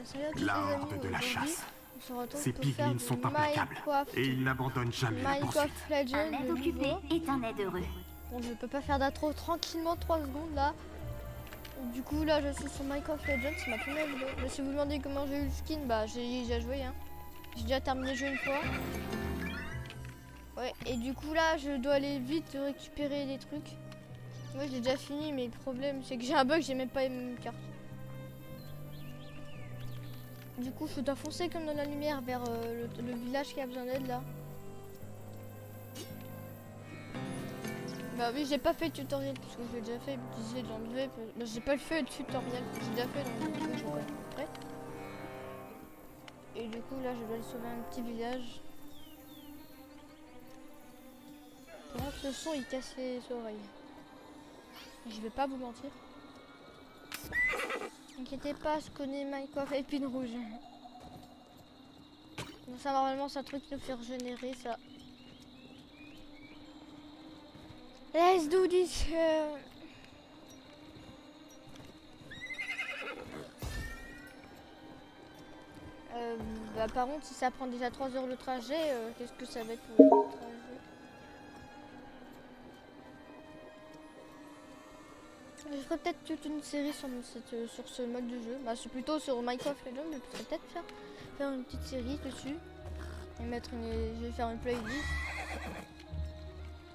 salut à tous les La amis, horde de la aujourd'hui chasse. on se retrouve Ces pour faire piglins du sont implacables. Minecraft, Et ils n'abandonnent jamais la poursuite. Minecraft Legends, Un aide le occupé nouveau. est un aide heureux. Bon, je peux pas faire d'intro tranquillement 3 secondes là. Du coup là je suis sur Minecraft Legends, c'est ma première vidéo. Mais si vous demandez comment j'ai eu le skin, bah j'ai déjà joué hein. J'ai déjà terminé le jeu une fois. Ouais, et du coup là je dois aller vite récupérer des trucs. Moi j'ai déjà fini, mais le problème c'est que j'ai un bug, j'ai même pas les mêmes cartes. Du coup je dois foncer comme dans la lumière vers le village qui a besoin d'aide là. Bah oui, j'ai pas fait le tutoriel parce que j'ai déjà fait, je disais de l'enlever. Bah, j'ai pas fait le tutoriel, j'ai déjà fait donc du coup je vais après. Et du coup là je dois aller sauver un petit village. Par contre ce son il casse les oreilles. Je vais pas vous mentir. N'inquiétez pas, je connais Minecraft épine rouge. Donc ça normalement c'est un truc qui nous fait régénérer ça. Let's do this. Bah, par contre, si ça prend déjà 3 heures le trajet, qu'est-ce que ça va être pour le trajet? Je ferai peut-être toute une série sur ce mode de jeu. Bah, c'est plutôt sur Minecraft Legends, mais je pourrais peut-être faire une petite série dessus. Et je vais faire une playlist.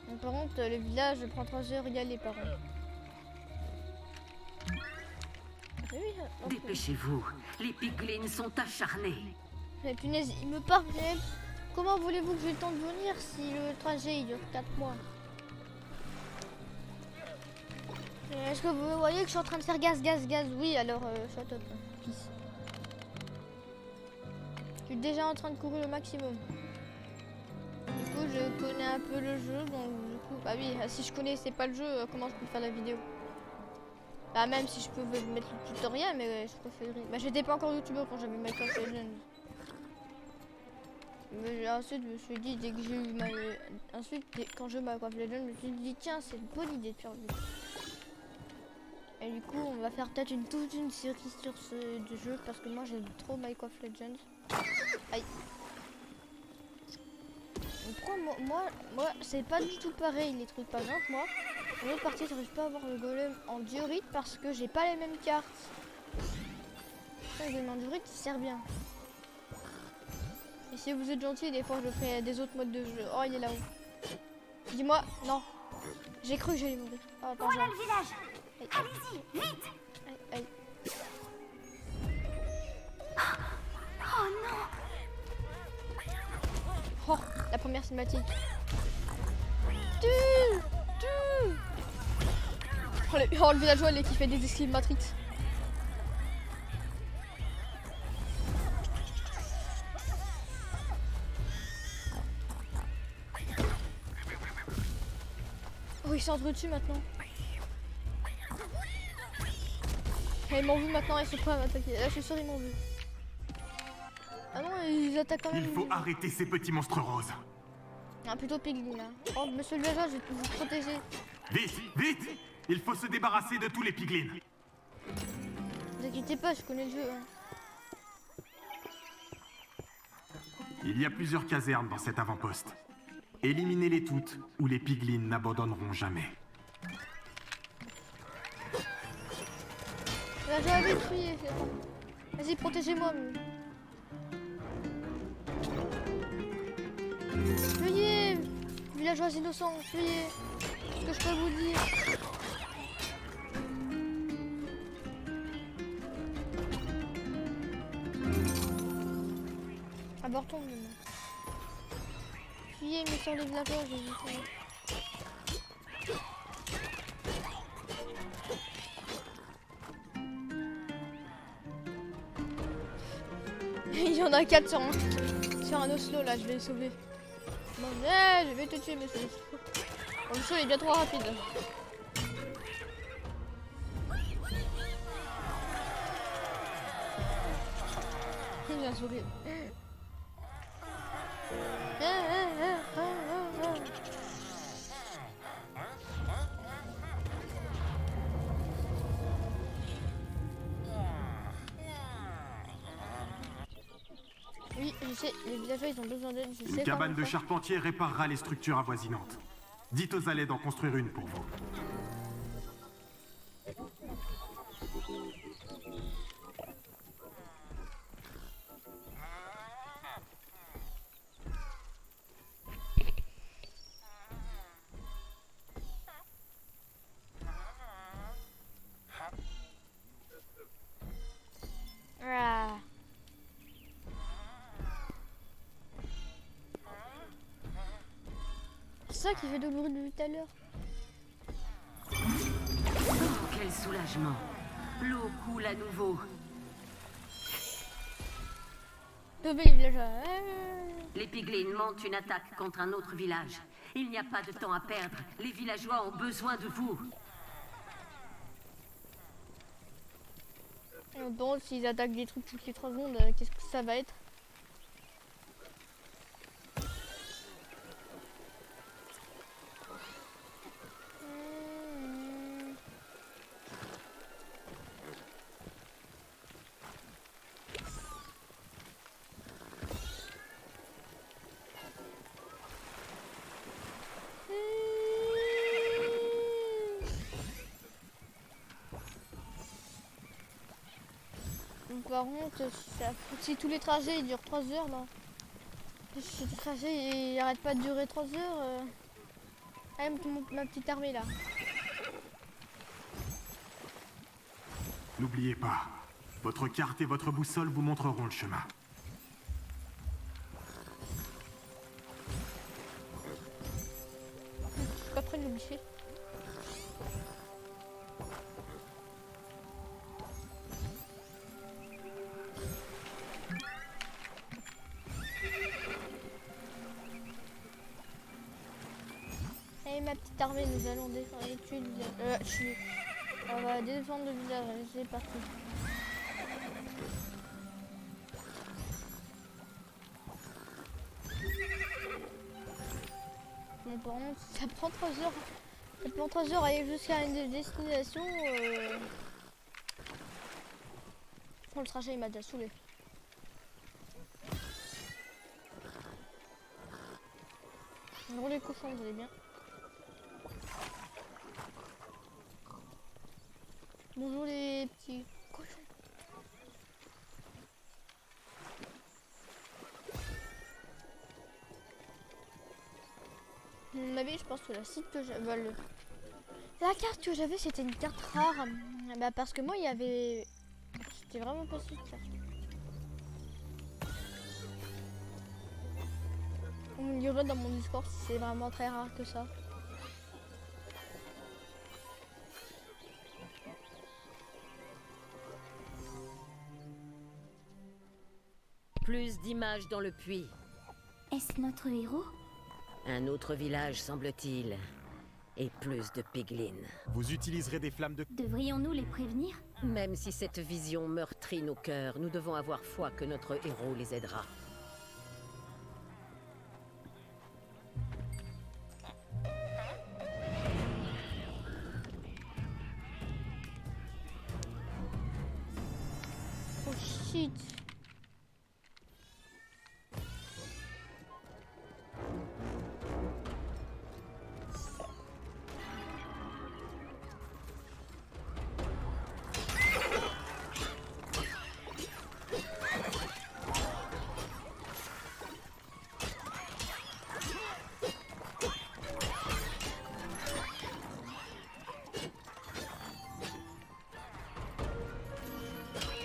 Donc, par contre, le village prend 3 heures y aller par contre. Oui, Dépêchez-vous, les piglins sont acharnés. mais punaise, il me parle. Mais comment voulez-vous que j'ai le temps de venir si le trajet il dure 4 mois? Est-ce que vous voyez que je suis en train de faire gaz? Oui, alors shut up. Peace. Je suis déjà en train de courir le maximum. Du coup, je connais un peu le jeu, donc du coup, bah oui, si je connaissais pas le jeu, comment je peux faire la vidéo? Bah même si je pouvais mettre le tutoriel, mais je préférerais. Bah j'étais pas encore youtubeur quand j'avais Minecraft Legends. Mais ensuite, je me suis dit, dès que j'ai eu quand j'ai eu Minecraft Legends, je me suis dit, tiens, c'est une bonne idée de faire une vidéo. Et du coup, on va faire peut-être toute une série sur ce jeu parce que moi j'aime trop Minecraft Legends. Aïe. Pourquoi moi c'est pas du tout pareil les trucs. Par exemple, moi, en autre partie, j'arrive pas à avoir le golem en diorite parce que j'ai pas les mêmes cartes. Le golem en diorite il sert bien. Et si vous êtes gentil, des fois je ferai des autres modes de jeu. Oh, il est là-haut. Dis-moi, non. J'ai cru que j'allais mourir. Oh, attends, Voilà le village. aïe. Allez-y, vite. Aïe. Oh non. Oh, la première cinématique. Tue. Oh, le villageois qui fait des esquives Matrix. Oh, ils s'entretuent maintenant. Et ils m'ont vu maintenant, ils sont prêts à m'attaquer. Là, je suis sûr, ils m'ont vu. Ah non, ils attaquent quand même. Il faut arrêter ces petits monstres roses. Ah, plutôt piglin là. Oh, monsieur le villageois, je vais vous protéger. Vite! Il faut se débarrasser de tous les piglins. Ne vous inquiétez pas, je connais le jeu. Hein. Il y a plusieurs casernes dans cet avant-poste. Éliminez-les toutes, ou les piglins n'abandonneront jamais. Là, j'avais tué. Vas-y, protégez-moi. Fuyez, villageois innocents, fuyez. Ce que je peux vous dire. Abortons. Fuyez, mais sur les villageois, j'ai dit. Il y en a 4 sur un oslo là, je vais les sauver. Non mais je vais te tuer monsieur. Le oslo il est bien trop rapide. Il a sauvé. Je sais, les villageois ils ont besoin d'aide, je sais Une cabane comment de faire. charpentier réparera les structures avoisinantes. Dites aux allées d'en construire une pour vous. Ah. C'est ça qui fait de bruit depuis tout à l'heure. Oh, quel soulagement. L'eau coule à nouveau. Sauver les villageois. Les piglins montent une attaque contre un autre village. Il n'y a pas de temps à perdre. Les villageois ont besoin de vous. Bon, s'ils attaquent des trucs toutes les 3 secondes, qu'est-ce que ça va être? Par contre, si tous les trajets ils durent 3 heures là, si les trajets ils arrêtent pas de durer 3 heures, même ma petite armée là. N'oubliez pas, votre carte et votre boussole vous montreront le chemin. Je suis pas prêt de l'oublier. Allez ma petite armée, nous allons tuer le village. On va défendre le village, allez c'est parti. Bon par contre ça prend 3 heures. Ça prend 3 heures à aller jusqu'à une destination. Oh, le trajet il m'a déjà saoulé. Bonjour les cochons, vous allez bien? Bonjour les petits cochons. À mon avis, je pense que la site que j'avais, la carte que j'avais, c'était une carte rare. Bah parce que moi, il y avait, c'était vraiment pas cette carte. On me dirait dans mon Discord si c'est vraiment très rare que ça. Plus d'images dans le puits. Est-ce notre héros? Un autre village, semble-t-il. Et plus de piglins. Vous utiliserez des flammes de... Devrions-nous les prévenir? Même si cette vision meurtrit nos cœurs, nous devons avoir foi que notre héros les aidera. Oh shit.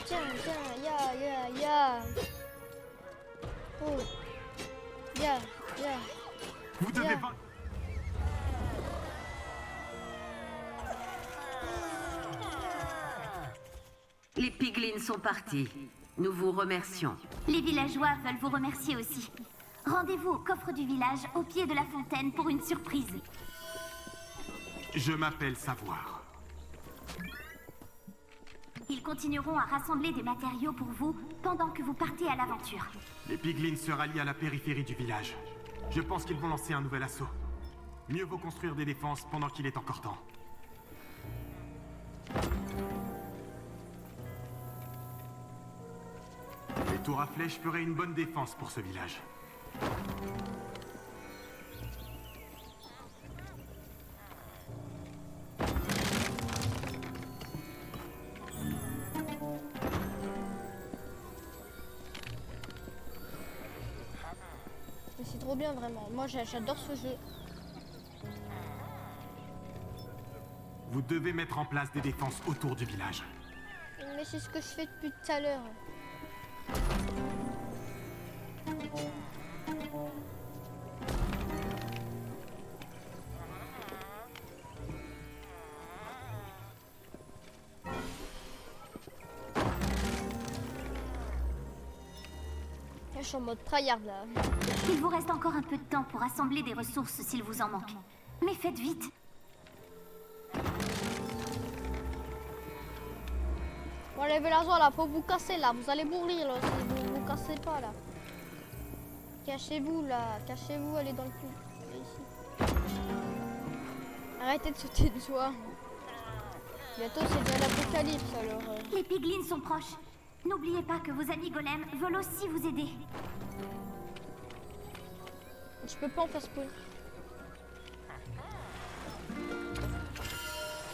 Tiens, ya. Oh. Ya. Vous devez Bien. vaincre... Les piglins sont partis. Nous vous remercions. Les villageois veulent vous remercier aussi. Rendez-vous au coffre du village, au pied de la fontaine, pour une surprise. Je m'appelle Savoir. Ils continueront à rassembler des matériaux pour vous pendant que vous partez à l'aventure. Les piglins se rallient à la périphérie du village. Je pense qu'ils vont lancer un nouvel assaut. Mieux vaut construire des défenses pendant qu'il est encore temps. Les tour à flèche ferait une bonne défense pour ce village. Mais c'est trop bien vraiment. Moi j'adore ce jeu. Vous devez mettre en place des défenses autour du village. Mais c'est ce que je fais depuis tout à l'heure. Je suis en mode tryhard là. Il vous reste encore un peu de temps pour assembler des ressources s'il vous en manque. Mais faites vite. Bon, levez la joie là, faut vous casser là, vous allez mourir là si vous vous cassez pas là. Cachez-vous là, cachez-vous, allez dans le cul. Allez ici. Arrêtez de sauter de joie. Bientôt c'est déjà l'apocalypse alors. Les piglins sont proches. N'oubliez pas que vos amis golems veulent aussi vous aider. Je peux pas en faire spawn.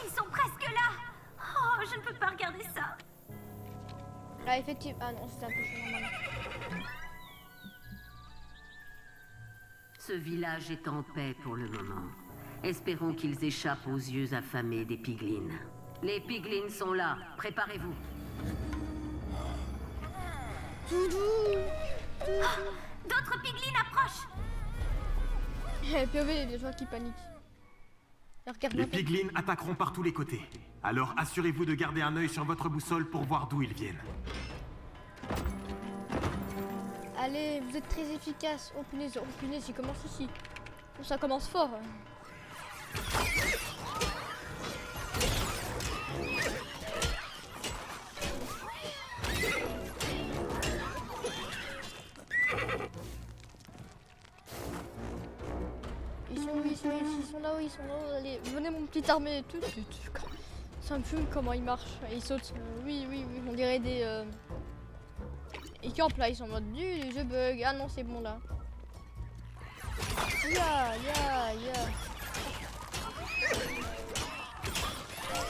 Ils sont presque là. Oh, je ne peux pas regarder ça. Là effectivement. Ah non, c'était un peu chaud normalement. Ce village est en paix pour le moment. Espérons qu'ils échappent aux yeux affamés des piglins. Les piglins sont là, préparez-vous. D'autres piglins approchent. POV, les joueurs qui paniquent. Regarde Les piglins attaqueront par tous les côtés. Alors assurez-vous de garder un œil sur votre boussole pour voir d'où ils viennent. Allez, vous êtes très efficace. Oh punaise, il commence ici. Oh, ça commence fort. Ils sont là-haut, allez, venez mon petit armée. Ça me fume comment ils marchent. Ils sautent. Oui, on dirait des... Ils campent là, ils sont en mode je bug. Ah non, c'est bon là. Ya.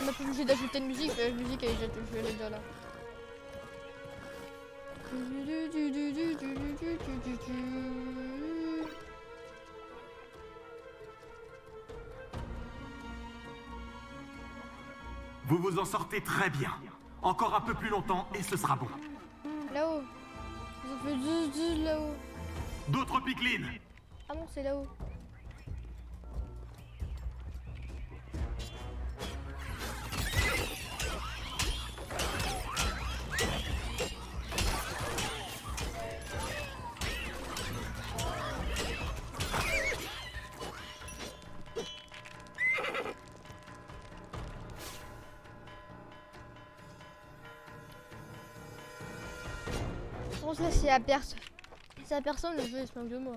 On n'a pas obligé d'ajouter une musique, la musique elle est déjà là. Vous vous en sortez très bien. Encore un peu plus longtemps et ce sera bon. Là-haut. Ils ont fait là-haut. D'autres piglins. Ah non, c'est là-haut. Bon, ça c'est à personne. C'est à personne, le jeu il se moque de moi.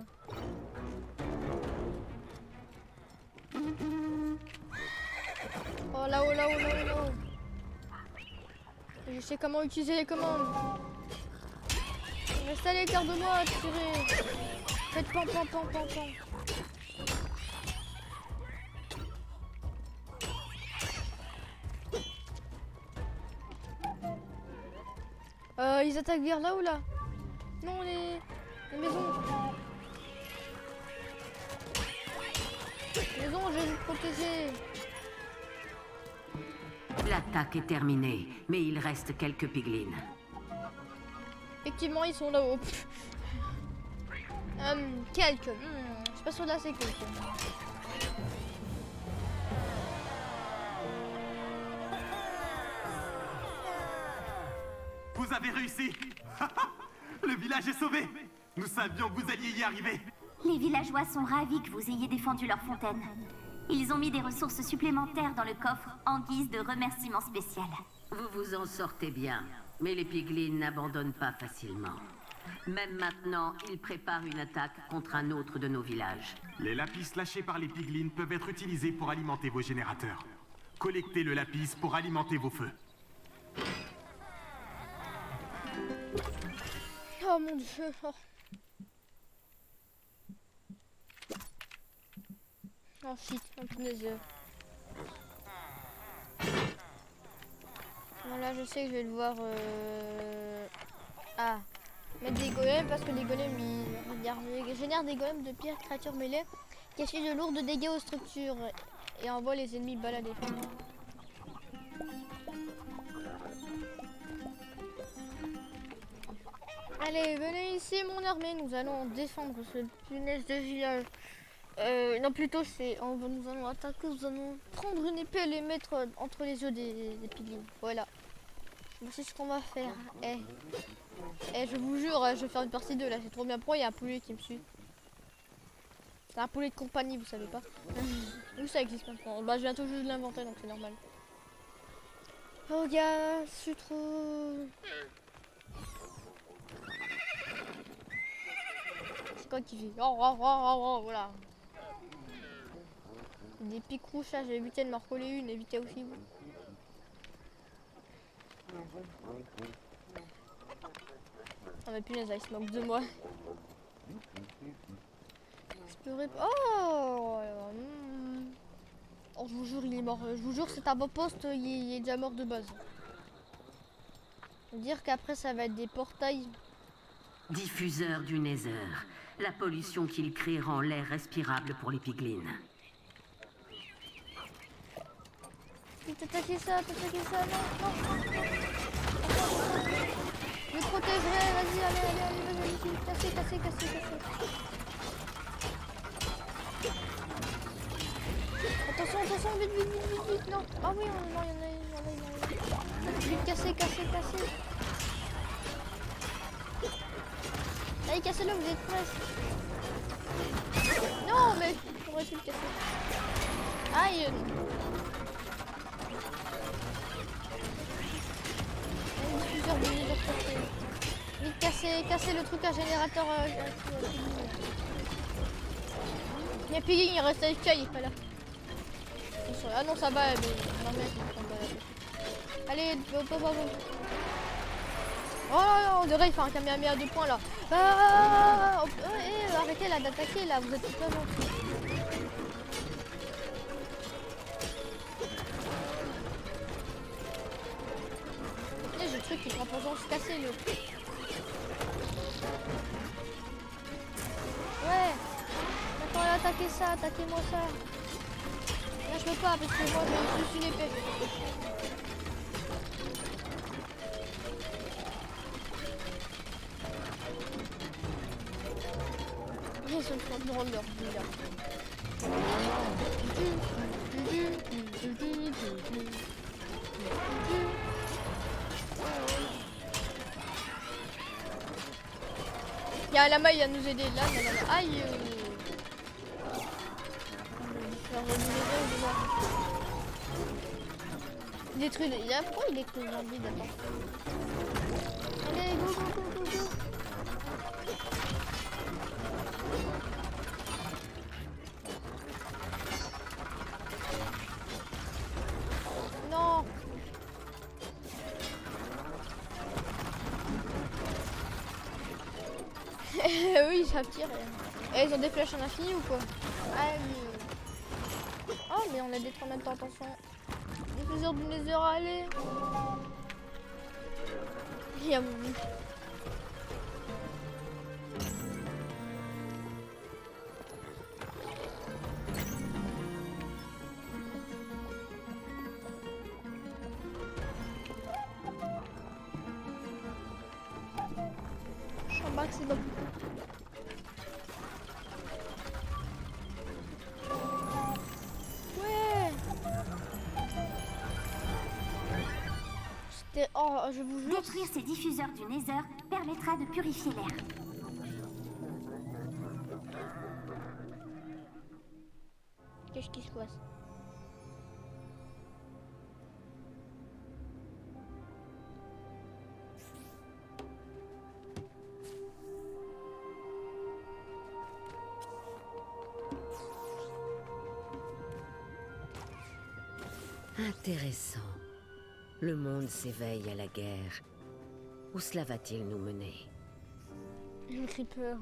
Oh là-haut. Je sais comment utiliser les commandes. Restez à l'écart de moi, tirez. Faites pan. Ils attaquent vers là ou là? Non, les maisons. Maison, je vais vous protéger. L'attaque est terminée, mais il reste quelques piglins. Effectivement, ils sont là-haut. Quelques. Je suis pas sûr de la sécurité. Vous avez réussi. Le village est sauvé. Nous savions que vous alliez y arriver. Les villageois sont ravis que vous ayez défendu leur fontaine. Ils ont mis des ressources supplémentaires dans le coffre en guise de remerciement spécial. Vous vous en sortez bien, mais les piglins n'abandonnent pas facilement. Même maintenant, ils préparent une attaque contre un autre de nos villages. Les lapis lâchés par les piglins peuvent être utilisés pour alimenter vos générateurs. Collectez le lapis pour alimenter vos feux. Oh mon dieu. Oh, oh shit, un punaise. Voilà, je sais que je vais devoir mettre des golems parce que les golems ils génèrent des golems de pires créatures mêlées qui assurent de lourds dégâts aux structures et envoient les ennemis balader. Allez, venez ici mon armée, nous allons défendre ce punaise de village. Non, plutôt nous allons attaquer, nous allons prendre une épée et les mettre entre les yeux des piglins. Voilà. Voici ce qu'on va faire. Je vous jure, je vais faire une partie 2 là, c'est trop bien. Pourquoi il y a un poulet qui me suit? C'est un poulet de compagnie, vous savez pas? Où ça existe maintenant? Bah, je viens tout juste de l'inventer donc c'est normal. Oh gars, je suis trop... C'est quoi qui fait? Oh, voilà. Des pics-rouches là, j'ai évité de m'en recoller une, éviter aussi vous. Ah mais punaise, il se moque de moi. Oh, oh, je vous jure, il est mort. Je vous jure, cet avant-poste, il est déjà mort de base. Dire qu'après, ça va être des portails. Diffuseur du Nether. La pollution qu'il crée rend l'air respirable pour les piglins. T'attaquer ça, non. Je me protégerai, vas-y, allez, cassez. Attention, vite, non. Ah oui, non, il y en a. Vite, cassez. Allez, cassez-le, vous êtes presque. Non, mais j'aurais pu le casser. Aïe. Diffuseur de Nether cassé. Vite, cassez le truc à générateur. Il y a Piggy, il reste avec Kai, voilà. Ah non, ça va, mais non, mais allez, pas. Oh là, on dirait qu'il fait un Kamehameha à 2 points là. Arrêtez là d'attaquer là, vous êtes pas gentils. J'ai le truc qui prend pour se casser le. Ouais. Maintenant attaquez ça, attaquez-moi ça. Là je peux pas parce que moi j'ai juste une épée. Ils sont en train de rendre leur vie là. Il y a Lama, il va nous aider là. Aïe. Détruit le... Pourquoi il est que zombie d'abord? Allez, go. Non. Oui, ça tire. Et ils ont des flèches en infini ou quoi? Oh, mais on a des en même temps, attention. Diffuseur du Nether, allez. Il y a mon... Je suis en maximum. Oh, je vous jure. Détruire ces diffuseurs du Nether permettra de purifier l'air. Qu'est-ce qui se passe? Intéressant. Le monde s'éveille à la guerre. Où cela va-t-il nous mener? Le creeper.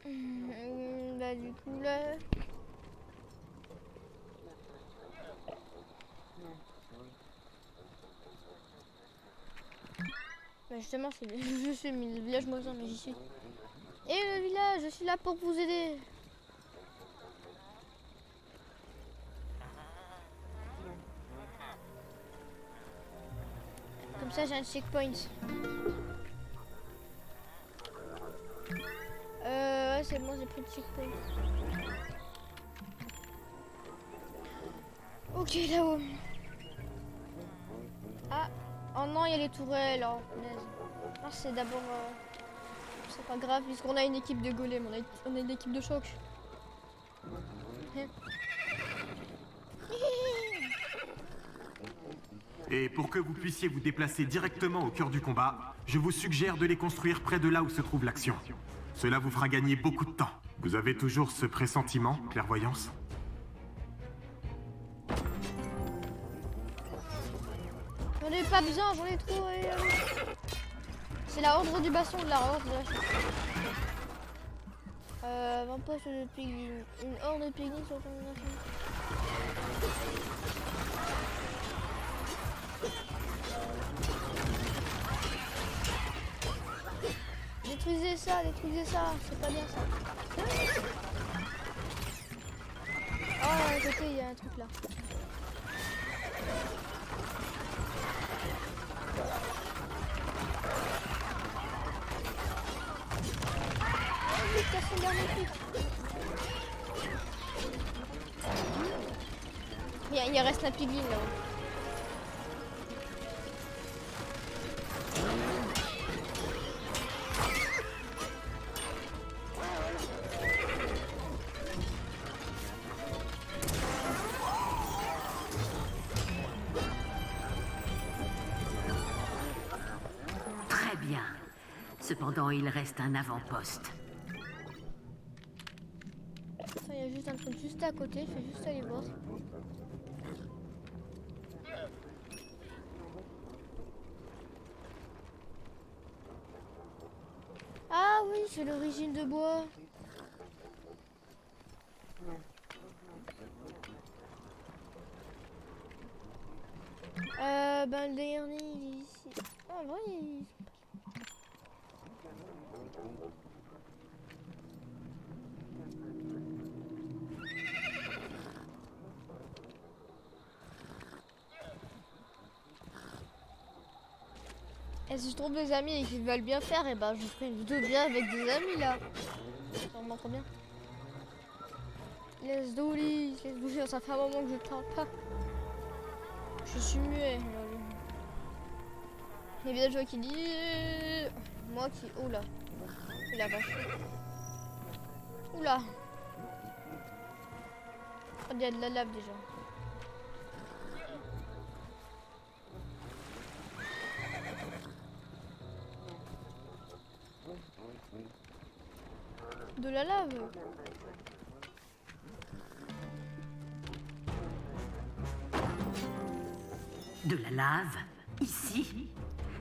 Bah du coup là... Bah justement c'est je suis le village voisin mais j'y suis. Et le village, je suis là pour vous aider. Comme ça j'ai un checkpoint. Ouais c'est bon, j'ai pris le checkpoint. Ok là-haut. Ah, oh non il y a les tourelles. Oh, punaise. Ah, c'est d'abord... C'est pas grave puisqu'on a une équipe de golems, on a une équipe de choc. Et pour que vous puissiez vous déplacer directement au cœur du combat, je vous suggère de les construire près de là où se trouve l'action. Cela vous fera gagner beaucoup de temps. Vous avez toujours ce pressentiment, clairvoyance? J'en ai pas besoin, j'en ai trop. C'est la ordre du basson de la horde. Là. 20 postes de piglin. Une horde de piglins sur ton nation. Détruisez ça, c'est pas bien ça. Oh, à côté, il y a un truc là. Il reste la piglin là-haut. Très bien. Cependant, il reste un avant-poste. Il y a juste un truc juste à côté, je vais juste aller voir. Ah oui, c'est l'origine de bois. Ben le dernier il est ici. Ah vrai il... Et si je trouve des amis et qu'ils veulent bien faire, et ben je ferai une vidéo bien avec des amis là. C'est vraiment trop bien. Let's do this, ça fait un moment que je parle pas. Je suis muet. Il y a bien des gens qui disent... Moi qui... Oula. La vache. Oula. Oh, il y a de la lave déjà. De la lave. De la lave? Ici?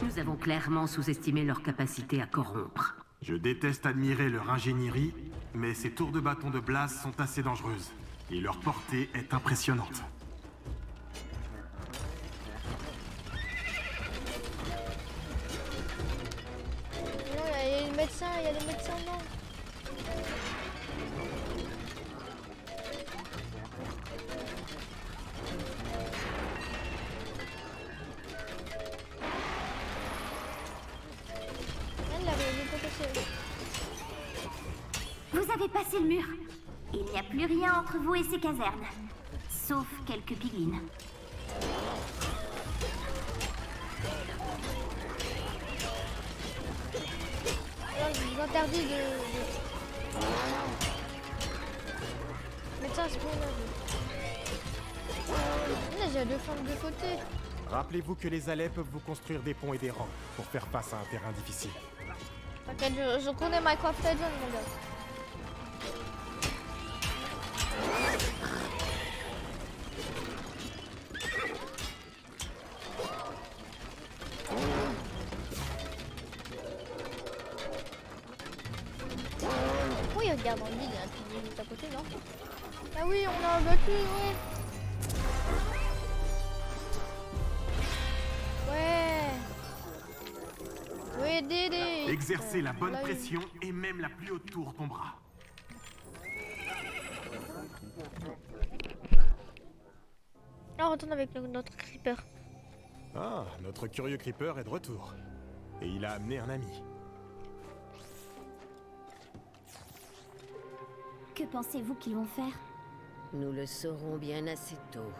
Nous avons clairement sous-estimé leur capacité à corrompre. Je déteste admirer leur ingénierie, mais ces tours de bâton de Blas sont assez dangereuses. Et leur portée est impressionnante. Non, il y a les médecins, non. Vous avez passé le mur. Il n'y a plus rien entre vous et ces casernes. Sauf quelques piglins. Alors, je vous interdis de... Médecin, c'est bon, là. J'ai deux fins de deux côtés. Rappelez-vous que les Alais peuvent vous construire des ponts et des rampes pour faire face à un terrain difficile. T'inquiète, je connais Minecraft Legends, mon gars. regarde dans le vide, il y a un pilier juste à côté, non? Ah oui, on a battu, ouais. Ouais. Ouais, Dédé. Exercez la bonne Là, pression et même la plus haute tour tombera. Là, on retourne avec notre creeper. Ah, notre curieux creeper est de retour. Et il a amené un ami. Que pensez-vous qu'ils vont faire? Nous le saurons bien assez tôt.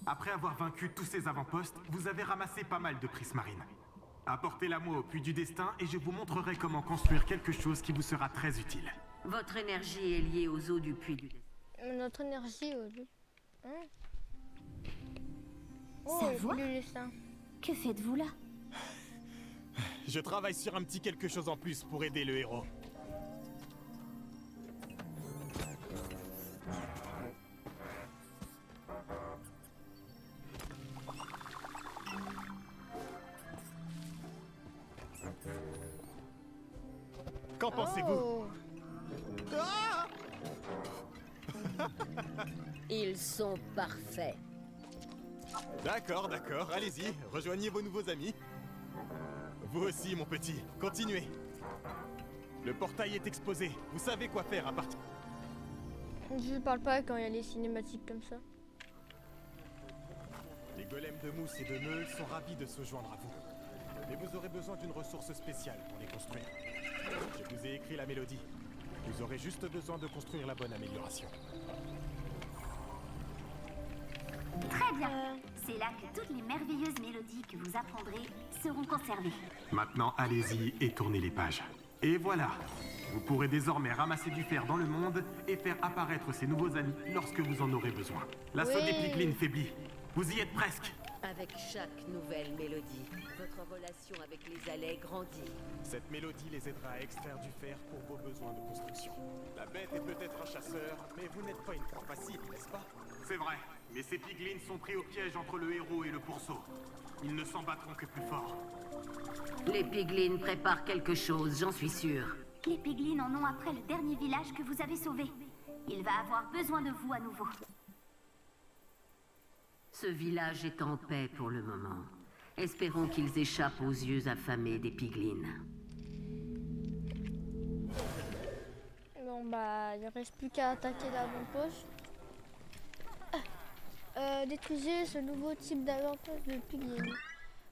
Après avoir vaincu tous ces avant-postes, vous avez ramassé pas mal de prismarines. Apportez-la moi au puits du destin et je vous montrerai comment construire quelque chose qui vous sera très utile. Votre énergie est liée aux eaux du puits du destin. Notre énergie au lieu. Hein? Ça le va? puits du destin. Que faites-vous là? Je travaille sur un petit quelque chose en plus pour aider le héros. Qu'en pensez-vous? Oh. Ah! Ils sont parfaits. D'accord, d'accord, allez-y, rejoignez vos nouveaux amis. Vous aussi, mon petit, continuez. Le portail est exposé, vous savez quoi faire à partir... Je parle pas quand il y a les cinématiques comme ça. Les golems de mousse et de nœuds sont ravis de se joindre à vous. Mais vous aurez besoin d'une ressource spéciale pour les construire. Je vous ai écrit la mélodie. Vous aurez juste besoin de construire la bonne amélioration. Très bien. C'est là que toutes les merveilleuses mélodies que vous apprendrez seront conservées. Maintenant, allez-y et tournez les pages. Et voilà. Vous pourrez désormais ramasser du fer dans le monde et faire apparaître ces nouveaux amis lorsque vous en aurez besoin. L'assaut des piglins faiblit. Vous y êtes presque. Avec chaque nouvelle mélodie, votre relation avec les Alais grandit. Cette mélodie les aidera à extraire du fer pour vos besoins de construction. La bête est peut-être un chasseur, mais vous n'êtes pas une proie facile, n'est-ce pas? C'est vrai, mais ces piglins sont pris au piège entre le héros et le pourceau. Ils ne s'en battront que plus fort. Les piglins préparent quelque chose, j'en suis sûr. Les piglins en ont après le dernier village que vous avez sauvé. Il va avoir besoin de vous à nouveau. Ce village est en paix pour le moment. Espérons qu'ils échappent aux yeux affamés des piglins. Bon bah, il ne reste plus qu'à attaquer l'avant-poste. Détruisez ce nouveau type d'avant-poste de piglin.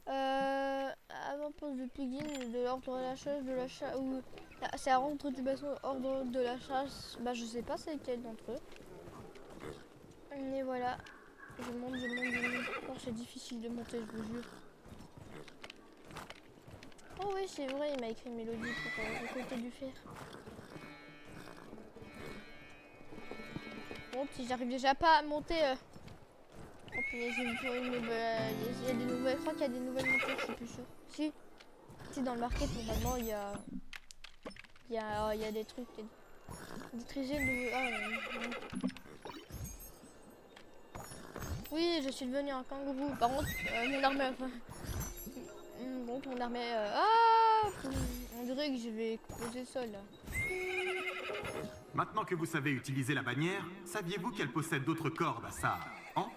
Avant-poste de piglin de l'ordre de la chasse, de la chasse, ou c'est à rendre du bateau ordre de la chasse. Bah je sais pas c'est lequel d'entre eux. Mais voilà. Je monte. Oh, c'est difficile de monter, je vous jure. Oh oui, c'est vrai, il m'a écrit une mélodie pour récolter du fer. Bon, si j'arrive déjà pas à monter... Oh punaise, j'ai vu il y a des nouvelles... Je crois qu'il y a des nouvelles montées, je suis plus sûre. Si dans le market, normalement, il y a des trucs... Des trésors de... Oui, je suis devenu un kangourou. Par contre, mon armée... Bon, mon armée... on dirait que je vais exploser le sol, là. Maintenant que vous savez utiliser la bannière, saviez-vous qu'elle possède d'autres cordes à sa hampe?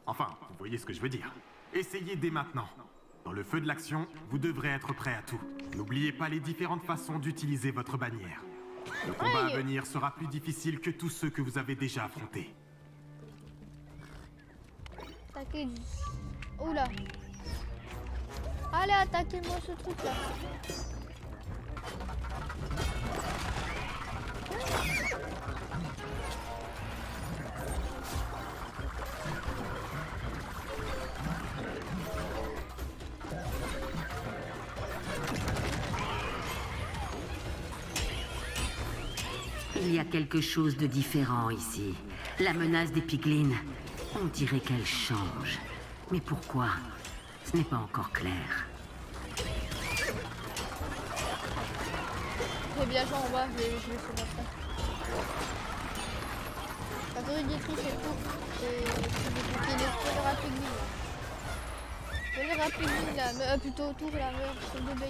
Enfin, vous voyez ce que je veux dire. Essayez dès maintenant. Dans le feu de l'action, vous devrez être prêt à tout. N'oubliez pas les différentes façons d'utiliser votre bannière. Le combat à venir sera plus difficile que tous ceux que vous avez déjà affrontés. Attaquez. Oula. Allez, attaquez-moi ce truc là. Il y a quelque chose de différent ici. La menace des piglins. On dirait qu'elle change. Mais pourquoi? Ce n'est pas encore clair. Très bien, en bas, je vais faire ça. druidétrice et tout. Et les spawner à piglin là. Spawner à piglin là, mais, plutôt autour là, sur le base là.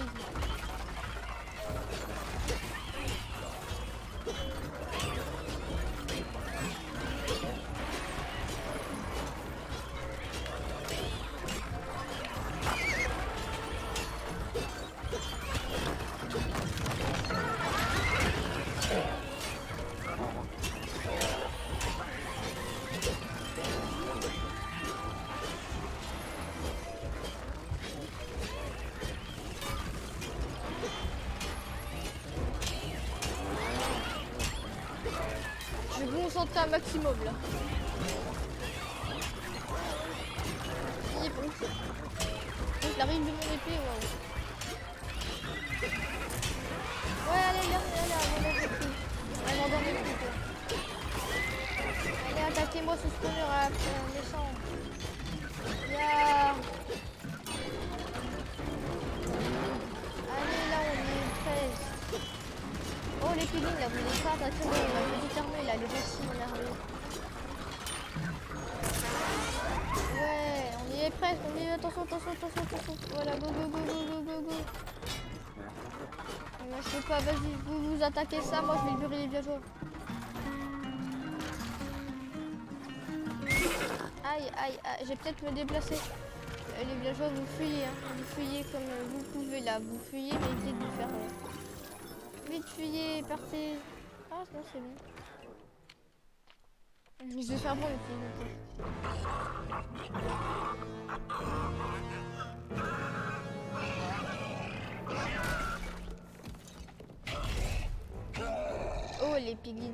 Je vais vous concentrer un maximum là. Il est bon. Donc la rime de mon épée, waouh. Ouais, allez, elle m'endormait plus quoi. Allez, attaquez-moi ce spawner méchant. Yeah. Allez, là, on est 13. Oh, les piglins, là, vous n'avez pas attaqué la petite armée, là, les gentils, mon armée. Ouais, on y est presque, on y est, attention. Voilà, go. Moi, je sais pas, vas-y, vous attaquez ça, moi, je vais libérer les villageois. Aïe, j'ai peut-être me déplacer. Les villageois, vous fuyez, hein. Vous fuyez comme vous pouvez, là, vous fuyez, mais évitez de vous faire... Vite, fuyez, partez. Ah, non, c'est bon. Je vais faire bon les filles. Oh, les piglins.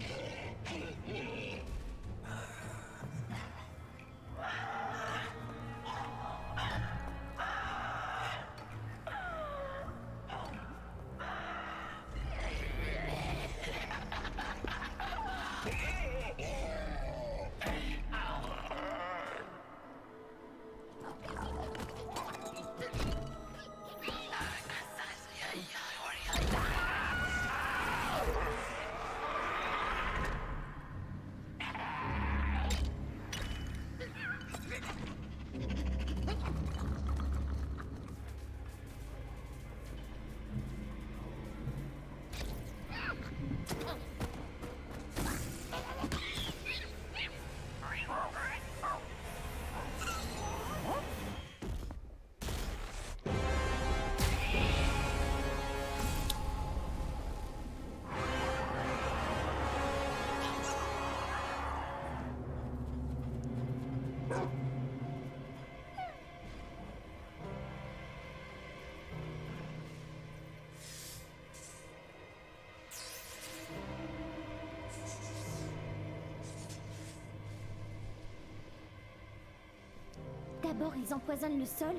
D'abord, ils empoisonnent le sol,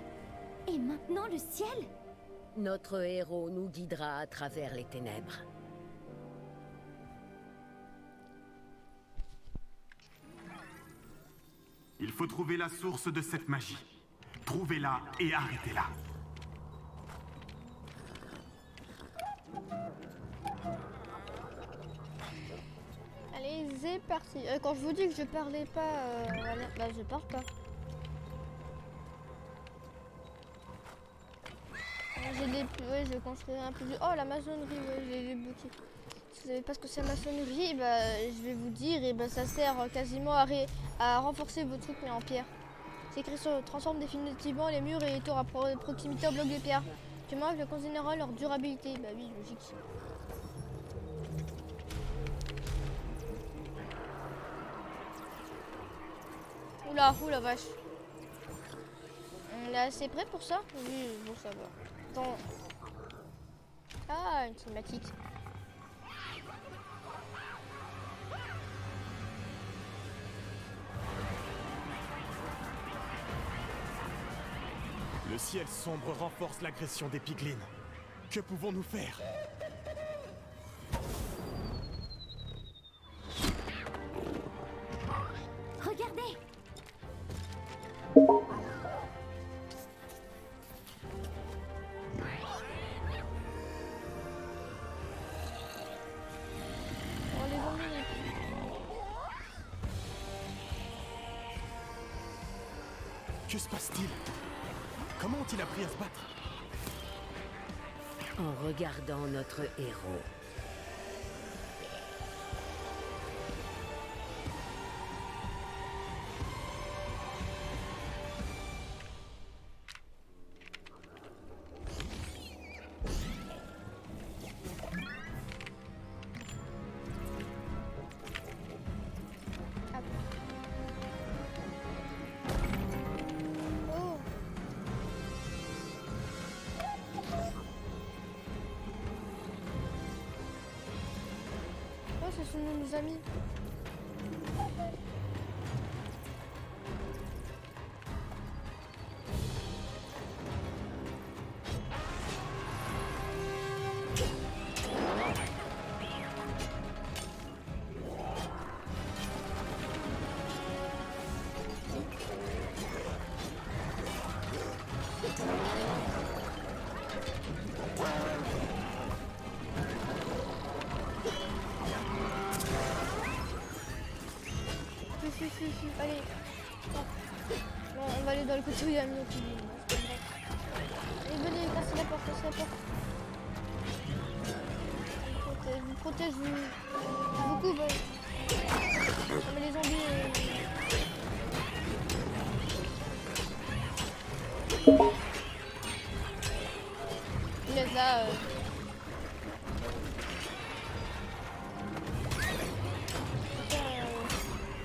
et maintenant le ciel. Notre héros nous guidera à travers les ténèbres. Il faut trouver la source de cette magie. Trouvez-la et arrêtez-la. Allez, c'est parti. Quand je vous dis que je parlais pas, voilà, bah je parle pas. Ouais, je construirai un peu de... Oh, la maçonnerie, ouais, j'ai les boutiques. Si vous savez pas ce que c'est la maçonnerie, bah, je vais vous dire, et bah, ça sert quasiment à renforcer vos trucs mais en pierre. C'est écrit sur transforme définitivement les murs et les tours à proximité en blocs de pierre. Tu manques le considérant leur durabilité. Bah oui, logique. Oula vache. On est assez prêt pour ça? Oui, bon ça va. Attends. Ah, une cinématique. Le ciel sombre renforce l'agression des piglins. Que pouvons-nous faire? Regardez! On les ennuie. Que se passe-t-il? Comment ont-ils appris à se battre? En regardant notre héros. Ah bon. Oh. Oh, ce sont nos amis. Si. Allez. Bon, on va aller dans le côté où il y a mieux qui dit. Allez, venez, cassez la porte, cassez la porte. Je vous protège, je vous couvre. Ah, mais les zombies... Il est là...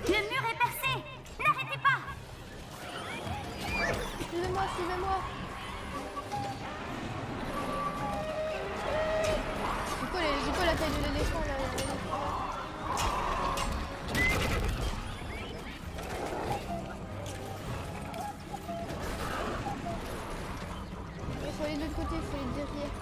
Le mur est percé! N'arrêtez pas! Suivez-moi, suivez-moi. C'est quoi la taille de l'éléphant là? Il faut aller de l'autre côté, il faut aller derrière.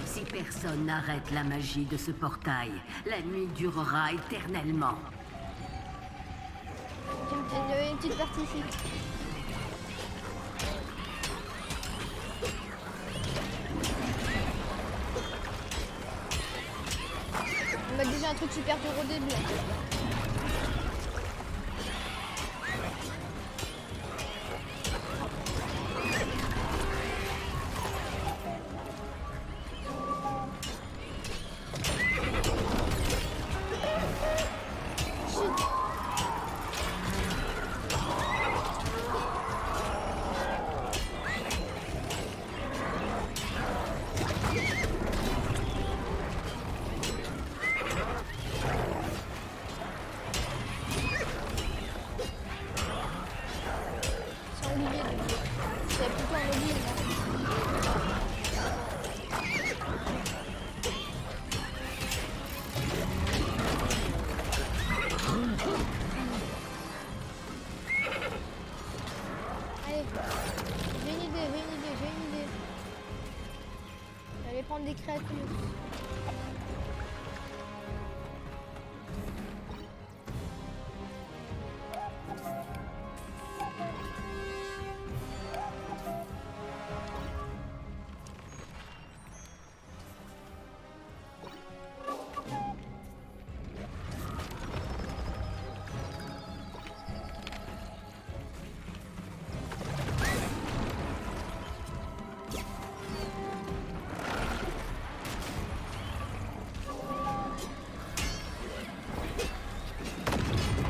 Si personne n'arrête la magie de ce portail, la nuit durera éternellement. Il y avait une petite partie ici. On a déjà un truc super dur au début. C'est Olivier. C'est plutôt un Olivier. Allez, j'ai une idée. Je vais aller prendre des créatures.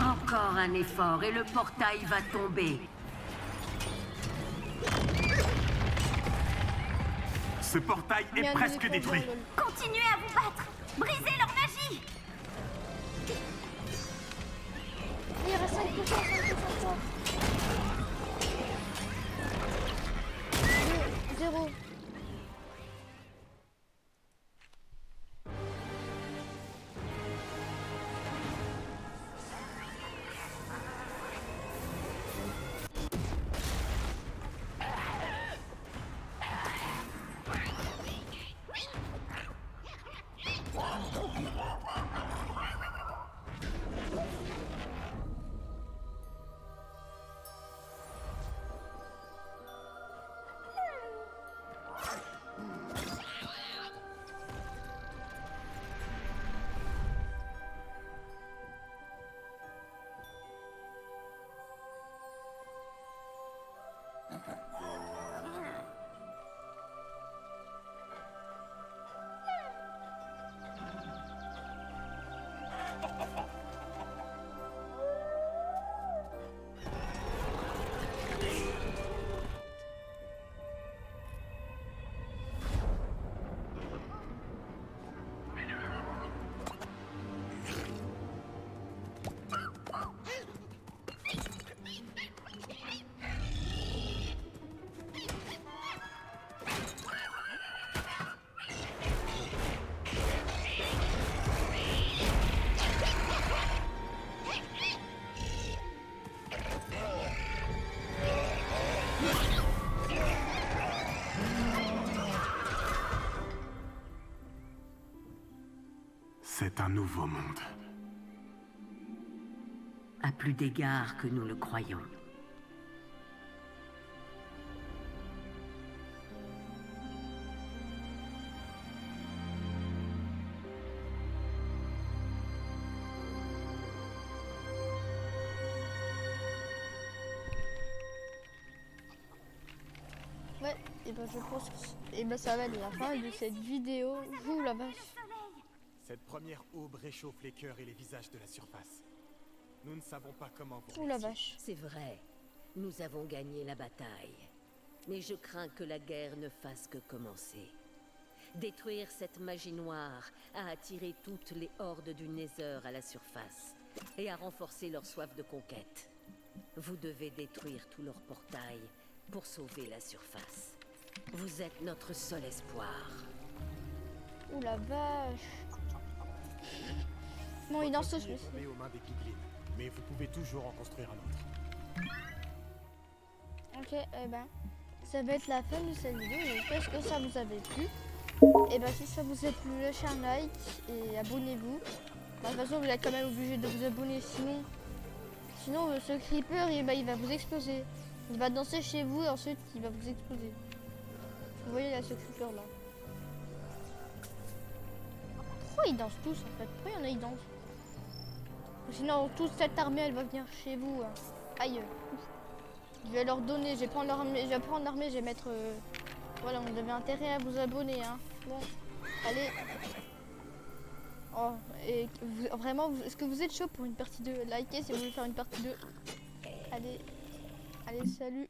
Encore un effort et le portail va tomber. Ce portail est Merde, presque les détruit. lol. Continuez à vous battre! Brisez leur magie! Il reste 5%, 5%. 0. C'est un nouveau monde. À plus d'égards que nous le croyons. Ouais, et ben je pense que et ben ça va être la fin de cette vidéo. Ouh la vache. Cette première aube réchauffe les cœurs et les visages de la surface. Nous ne savons pas comment vous Ouh la remercier. vache. C'est vrai, nous avons gagné la bataille. Mais je crains que la guerre ne fasse que commencer. Détruire cette magie noire a attiré toutes les hordes du Nether à la surface et a renforcé leur soif de conquête. Vous devez détruire tous leurs portails pour sauver la surface. Vous êtes notre seul espoir. Ouh la vache. Bon, il danse Votre tous, vie est tombée aux mains des piglins, mais vous pouvez toujours en construire un autre. Ok, eh ben, ça va être la fin de cette vidéo. J'espère que ça vous avait plu. Et ben, si ça vous a plu, lâchez un like et abonnez-vous. Bah, de toute façon, vous êtes quand même obligé de vous abonner, sinon ce creeper, il va vous exploser. Il va danser chez vous et ensuite il va vous exploser. Vous voyez là, ce creeper là. Pourquoi ils dansent tous en fait? Pourquoi il y en a qui dansent? Sinon, toute cette armée, elle va venir chez vous. Hein. Aïe. Je vais leur donner, je vais prendre l'armée, je vais mettre... Voilà, vous avez intérêt à vous abonner. Hein. Bon, allez. Oh, et vraiment, est-ce que vous êtes chaud pour une partie 2? Likez si vous voulez faire une partie 2. Allez, salut.